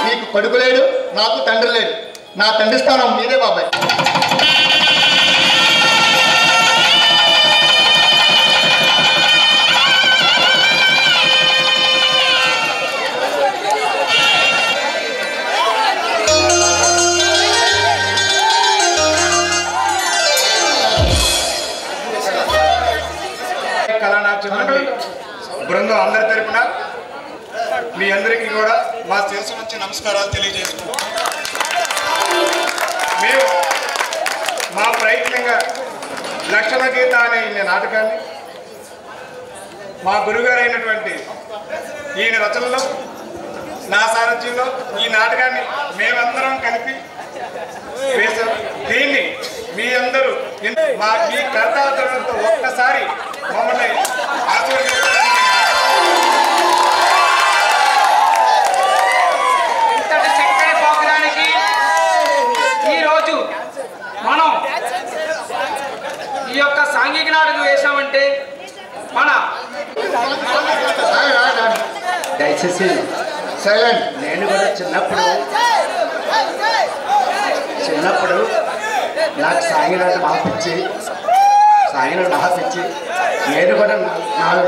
మీకు కొడుకు లేడు, నాకు తండ్రి లేడు. నా తండ్రి స్థానం మీదే బాబాయ్. కళానాట్యం బృందం అందరి తరపున మీ అందరికీ కూడా మా శిరస్సు నుంచి నమస్కారాలు తెలియజేస్తున్నాం. మేము మా ప్రయత్నంగా లక్షణ గీత అనే ఈ నాటకాన్ని మా గురుగారు అయినటువంటి ఈయన రచనలో నా సారథ్యంలో ఈ నాటకాన్ని మేమందరం కలిపి వేశాం. దీన్ని మీ అందరూ మా ఈ కర్తార్థంతో ఒక్కసారి మమ్మల్ని ఆశీర్వదించాలని ఇంతటి చక్కని ప్రోగ్రానికి ఈరోజు మనం ఈ యొక్క సాంఘిక నాటకం వేసామంటే మన దయచేసి సైలెంట్. నేను కూడా చిన్నప్పుడు నాకు సాగినాడు బాగా పిచ్చి నేను కూడా 4